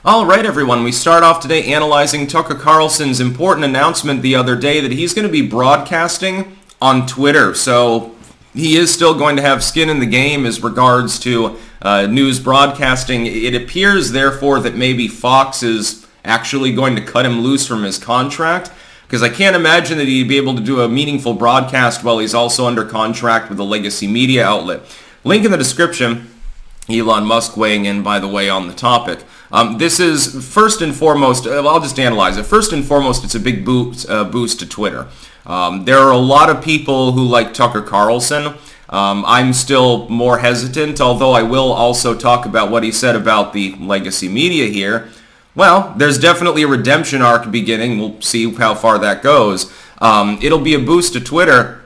All right, everyone, we start off today analyzing Tucker Carlson's important announcement the other day that he's going to be broadcasting on Twitter. So he is still going to have skin in the game as regards to news broadcasting. It appears, therefore, that maybe Fox is actually going to cut him loose from his contract, because I can't imagine that he'd be able to do a meaningful broadcast while he's also under contract with a legacy media outlet. Link in the description. Elon Musk weighing in, by the way, on the topic. This is, first and foremost, I'll just analyze it. First and foremost, it's a big boost to Twitter. There are a lot of people who like Tucker Carlson. I'm still more hesitant, although I will also talk about what he said about the legacy media here. Well, there's definitely a redemption arc beginning. We'll see how far that goes. It'll be a boost to Twitter.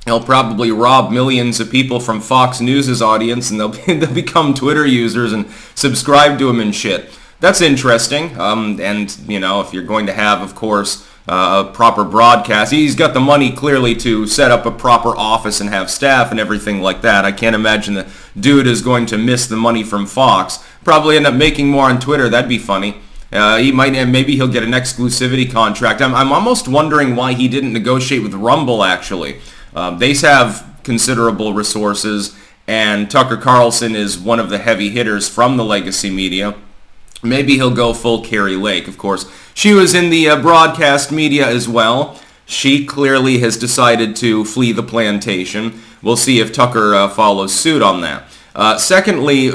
He'll probably rob millions of people from Fox News' audience, and they'll become Twitter users and subscribe to him and shit. That's interesting. And, you know, if you're going to have, of course, a proper broadcast, he's got the money clearly to set up a proper office and have staff and everything like that. I can't imagine the dude is going to miss the money from Fox. Probably end up making more on Twitter. That'd be funny. Maybe he'll get an exclusivity contract. I'm almost wondering why he didn't negotiate with Rumble, actually. They have considerable resources, and Tucker Carlson is one of the heavy hitters from the legacy media. Maybe he'll go full Carrie Lake, of course. She was in the broadcast media as well. She clearly has decided to flee the plantation. We'll see if Tucker follows suit on that. Secondly,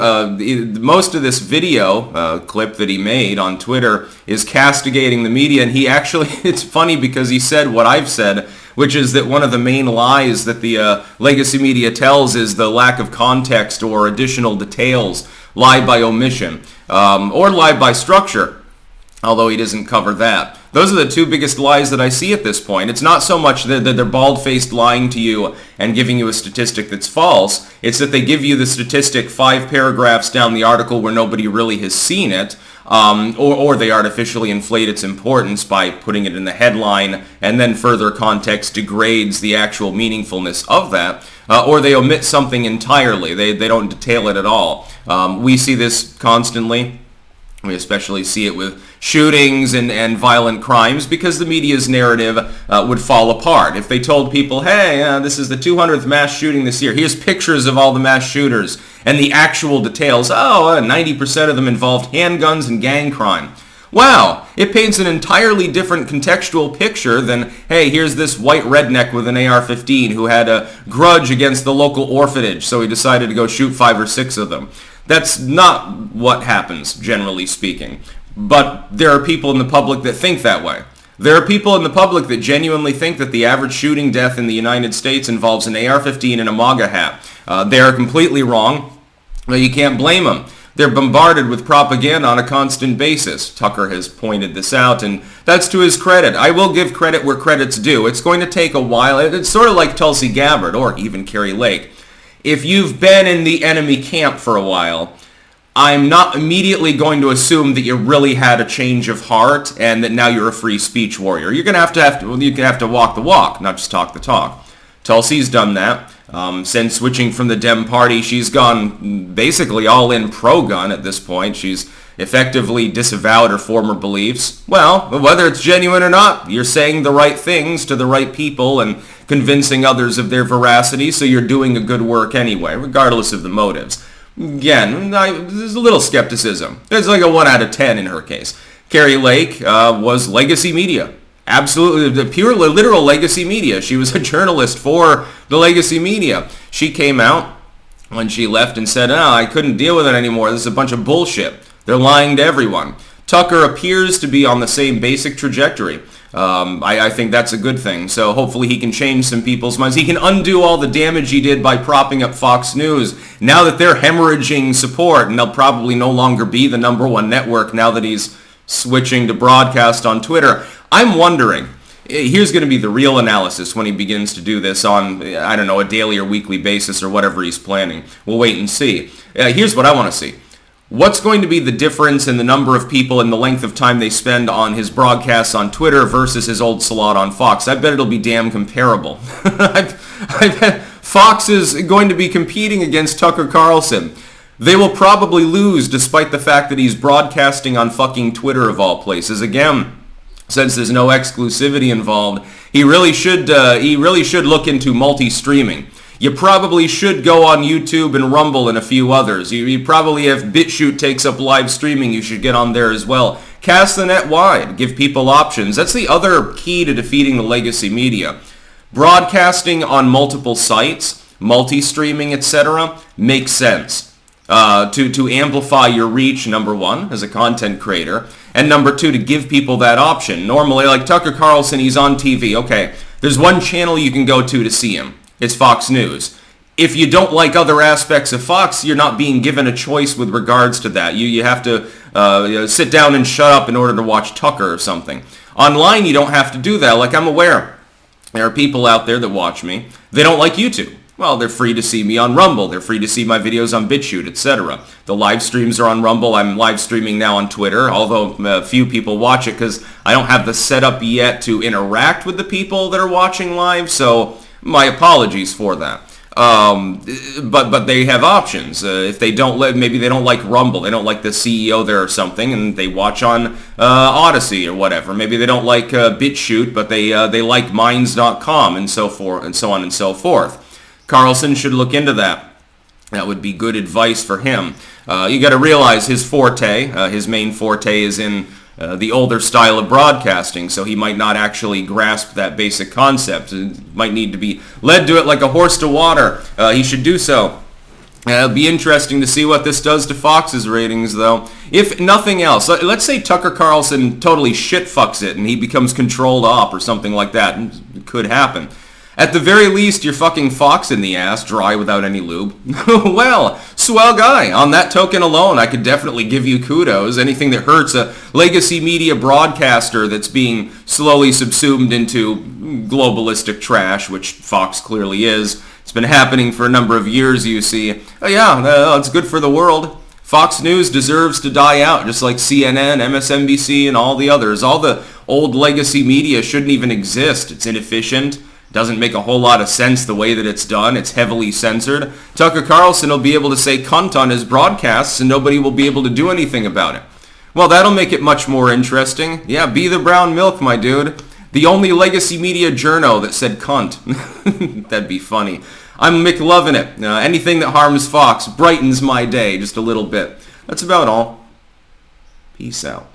most of this video clip that he made on Twitter is castigating the media, and he actually, it's funny because he said what I've said, which is that one of the main lies that the legacy media tells is the lack of context or additional details, lie by omission, or lie by structure, although he doesn't cover that. Those are the two biggest lies that I see at this point. It's not so much that they're bald-faced lying to you and giving you a statistic that's false. It's that they give you the statistic 5 paragraphs down the article where nobody really has seen it, or they artificially inflate its importance by putting it in the headline, and then further context degrades the actual meaningfulness of that, or they omit something entirely. They don't detail it at all. We see this constantly. We especially see it with shootings and violent crimes because the media's narrative would fall apart. If they told people, hey, this is the 200th mass shooting this year, here's pictures of all the mass shooters, and the actual details, 90% of them involved handguns and gang crime. Wow, it paints an entirely different contextual picture than, hey, here's this white redneck with an AR-15 who had a grudge against the local orphanage, so he decided to go shoot 5 or 6 of them. That's not what happens, generally speaking. But there are people in the public that think that way. There are people in the public that genuinely think that the average shooting death in the United States involves an AR-15 and a MAGA hat. They are completely wrong. You can't blame them. They're bombarded with propaganda on a constant basis. Tucker has pointed this out, and that's to his credit. I will give credit where credit's due. It's going to take a while. It's sort of like Tulsi Gabbard, or even Carrie Lake. If you've been in the enemy camp for a while, I'm not immediately going to assume that you really had a change of heart and that now you're a free speech warrior. You're going to have to walk the walk, not just talk the talk. Tulsi's done that. Since switching from the Dem Party, she's gone basically all in pro-gun at this point. She's effectively disavowed her former beliefs. Well, whether it's genuine or not, you're saying the right things to the right people and convincing others of their veracity, so you're doing a good work anyway, regardless of the motives. Again, there's a little skepticism. There's like a 1 out of 10 in her case. Carrie Lake was legacy media. Absolutely, the pure, literal legacy media. She was a journalist for the legacy media. She came out when she left and said, I couldn't deal with it anymore. This is a bunch of bullshit. They're lying to everyone. Tucker appears to be on the same basic trajectory. I think that's a good thing. So hopefully he can change some people's minds. He can undo all the damage he did by propping up Fox News. Now that they're hemorrhaging support, and they'll probably no longer be the #1 network now that he's switching to broadcast on Twitter. I'm wondering, here's going to be the real analysis when he begins to do this on, I don't know, a daily or weekly basis or whatever he's planning. We'll wait and see. Here's what I want to see. What's going to be the difference in the number of people and the length of time they spend on his broadcasts on Twitter versus his old slot on Fox? I bet it'll be damn comparable. I bet Fox is going to be competing against Tucker Carlson. They will probably lose despite the fact that he's broadcasting on fucking Twitter of all places. Again, since there's no exclusivity involved, he really should look into multi-streaming. You probably should go on YouTube and Rumble and a few others. You probably, if BitChute takes up live streaming, you should get on there as well. Cast the net wide. Give people options. That's the other key to defeating the legacy media. Broadcasting on multiple sites, multi-streaming, etc. makes sense. To amplify your reach, number one, as a content creator, and number two, to give people that option. Normally, like Tucker Carlson, he's on TV. Okay, there's one channel you can go to see him. It's Fox News. If you don't like other aspects of Fox, you're not being given a choice with regards to that. You have to sit down and shut up in order to watch Tucker or something. Online, you don't have to do that. Like, I'm aware there are people out there that watch me. They don't like YouTube. Well, they're free to see me on Rumble. They're free to see my videos on BitChute, etc. The live streams are on Rumble. I'm live streaming now on Twitter, although a few people watch it because I don't have the setup yet to interact with the people that are watching live, so my apologies for that. But they have options. If they don't maybe they don't like Rumble, they don't like the CEO there or something, and they watch on Odyssey or whatever. Maybe they don't like BitChute, but they like Minds.com and so forth and so on and so forth. Carlson should look into that. That would be good advice for him. You got to realize his forte, his main forte is in the older style of broadcasting, so he might not actually grasp that basic concept. It might need to be led to it like a horse to water. He should do so. It'll be interesting to see what this does to Fox's ratings, though. If nothing else, let's say Tucker Carlson totally shit-fucks it and he becomes controlled op or something like that. It could happen. At the very least, you're fucking Fox in the ass, dry without any lube. Well, swell guy. On that token alone, I could definitely give you kudos. Anything that hurts a legacy media broadcaster that's being slowly subsumed into globalistic trash, which Fox clearly is. It's been happening for a number of years, you see. Oh yeah, it's good for the world. Fox News deserves to die out, just like CNN, MSNBC, and all the others. All the old legacy media shouldn't even exist. It's inefficient. Doesn't make a whole lot of sense the way that it's done. It's heavily censored. Tucker Carlson will be able to say cunt on his broadcasts and nobody will be able to do anything about it. Well, that'll make it much more interesting. Yeah, be the brown milk, my dude. The only legacy media journo that said cunt. That'd be funny. I'm McLovin' it. Anything that harms Fox brightens my day just a little bit. That's about all. Peace out.